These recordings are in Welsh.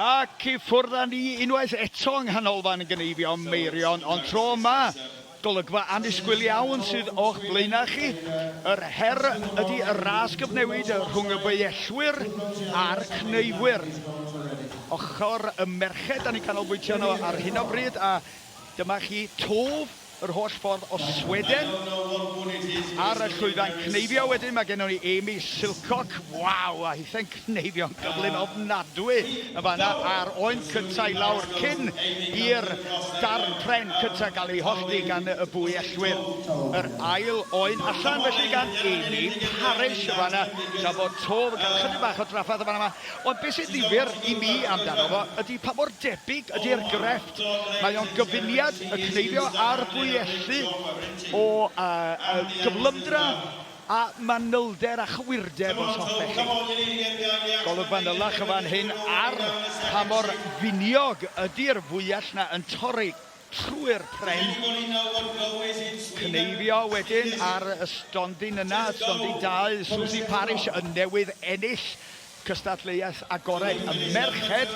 Ac I ffwrdd â ni unwaith eto yng nghanolfan Cneifwyr Meirion, ond tro yma, golygfa annisgwyl iawn sydd o'ch blaenau chi. Yr her ydy y ras gyfnewid rhwng y Bwyellwyr a'r Cneifwyr. Ochr y merched da ni canolbwyntio arno ar hyn o bryd, a dyma chi tof yr holl ffordd o Sweden. Ar y llwyfan Cneifwyr wedyn, mae gennym ni Amy Silcock. Waw, a hithen Cneifwyr gyflym ofnadwy yn fanna ar oen cyntaf I lawr cyn i'r darn pren cyntaf gael ei hollti gan y Bwyellwyr. Yr ail oen allan felly gan Amy Parish yn fanna, tra bod tof gan chydig bach o draffath yn fanna. Ond beth sy'n ddifyr I mi amdano fo ydy pa mor debyg ydy'r grefft. Mae o'n gyfuniad y Cneifwyr a'r Bwyellwyr o gyflymdra a manylder a chywirdeb os hoffech chi. Golygfa nylach y fan hyn ar pa mor finiog ydy'r fwyell na yn torri trwy'r pren. Cneifwyr wedyn ar y stondin yna, stondin 2, Susie Parish yn newydd ennill cystadleuaeth agored y merched.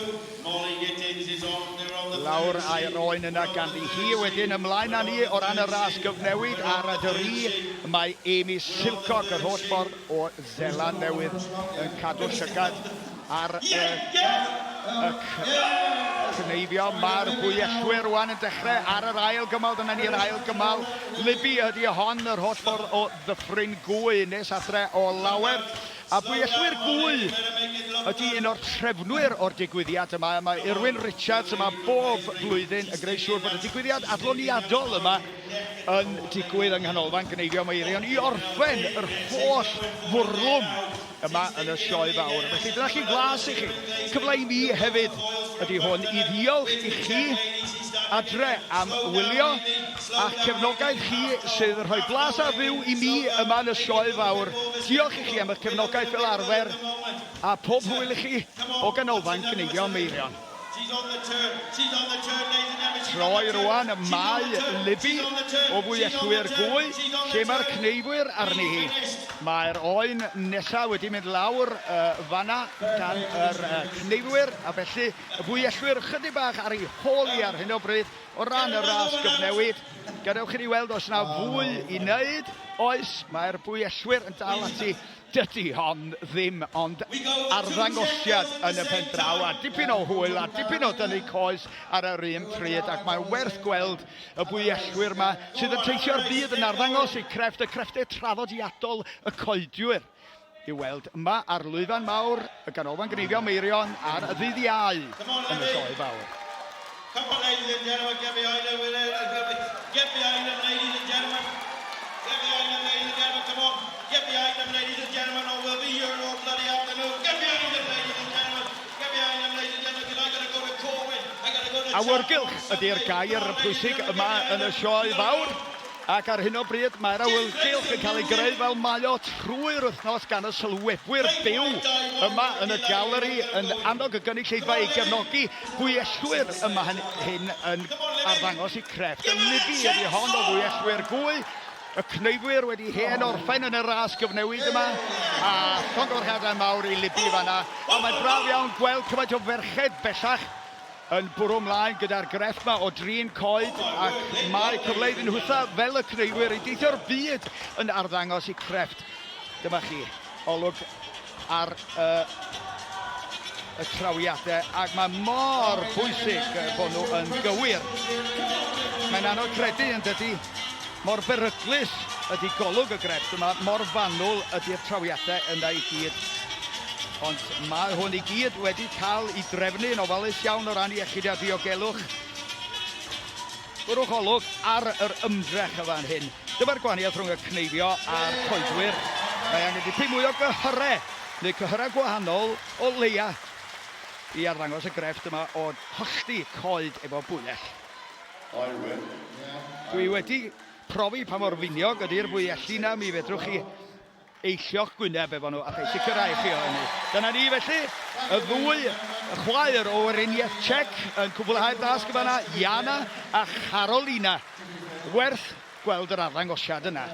Lawr a'r oen yna ganddi hi wedyn ymlaen â ni o ran y ras gyfnewid ar y dri. Mae Amy Silcock yr holl ffordd o Zeland newydd yn cadw llygad ar Cneifwyr. Mae'r Bwyellwyr rwan yn dechrau ar yr ail gymal. Dyna ni'r ail gymal. Libby ydy hon yr holl ffordd o Ddyffryn Gwy nes adre o lawer. A Bwyellwyr Gwy ydy un o'r trefnwyr o'r digwyddiad yma. Mae Irwin Richards yma bob blwyddyn yn gwneud siŵr bod y digwyddiad adloniadol yma yn digwydd yng nghanolfan Cneifwyr Meirion I orffen yr holl fwrlwm yma yn y sioe fawr. Felly dyna chi flas I chi. Cyfle I mi hefyd ydy hwn I ddiolch I chi adre am wylio a cefnogaeth chi sydd yn rhoi blas a fyw I mi yma yn y sioe fawr. Diolch I chi am y cefnogaeth fel arfer a pob hwyl I chi o ganolfan Cneifwyr Meirion. Troi rwan y mae Libby o Bwyellwyr Gwy, lle mae'r Cneifwyr arni hi. Mae'r oen nesaf wedi mynd lawr fanna gan yr Cneifwyr, a felly y Bwyellwyr chydig bach ar ei holi ar hyn o bryd o ran y ras gyfnewid. Gadewch chi weld os yna fwy I wneud. Oes, mae'r Bwyellwyr yn dal ati. Dydy hon ddim, ond arddangosiad yn y pen draw a dipyn o hwyl a dipyn o dynnu coes ar yr un pryd ac mae'n werth gweld y Bwyellwyr yma sydd yn teithio'r byd yn arddangos I crefft y crefftau traddodiadol y coedwyr I weld yma ar lwyfan mawr y ganolfan Cneifwyr Meirion ar y ddydd Iau yn y sioe fawr. Come on, ladies and gentlemen, get behind them, get behind them, ladies and gentlemen. Get behind them, ladies and gentlemen, come on. Get behind them, ladies and gentlemen, or we'll be here all bloody afternoon. Get behind them, ladies and gentlemen. Get behind them, ladies and gentlemen, because I gotta go to Corwin. I gotta go to Awyrgylch ydy'r gair pwysig yma yn y sioe fawr. Ac ar hyn o bryd mae'r awyrgylch yn cael ei greu fel mae o trwy'r wythnos gan y sylwebwyr byw yma yn y galeri yn annog y gynulleidfa I gefnogi Bwyellwyr yma hyn yn arddangos I crefft. Y Libby ydy hon o Bwyellwyr Gwy. Y Cneifwyr wedi hen orffen yn y ras gyfnewid yma a llongyfarchiadau mawr I Libby fanna. A mae'n braf iawn gweld cymaint o ferched bellach yn bwrw mlaen gyda'r grefft yma o drin coed ac mae cyfle iddyn nhwtha fel y Cneifwyr I deithio'r byd yn arddangos I crefft. Dyma chi olwg ar y trawiadau ac mae mor bwysig bod nhw yn gywir. Mae'n anodd credu yn dydy mor beryglus ydy golwg y grefft yma, mor fanwl ydy'r trawiadau yna I gyd. Ond mae hwn I gyd wedi cael ei drefnu'n ofalus iawn o ran iechyd a diogelwch. Gwrwch olwg ar yr ymdrech y fan hyn. Dyma'r gwahaniaeth rhwng y Cneifwyr a'r coedwyr. Mae angen dipyn mwy o gyhyrau, neu cyhyrau gwahanol o leia I arddangos y grefft yma o hollti coed efo bwyell. Dwi wedi profi pa mor finiog ydy'r bwyelli yna, mi fedrwch chi eillio'ch gwyneb efo nhw a chei sicrhau chi o hynny. Dyna ni felly, y ddwy chwaer o Weriniaeth Czech yn cwblhau'r dasg yma, Jana a Charolina. Werth gweld yr arddangosiad yna.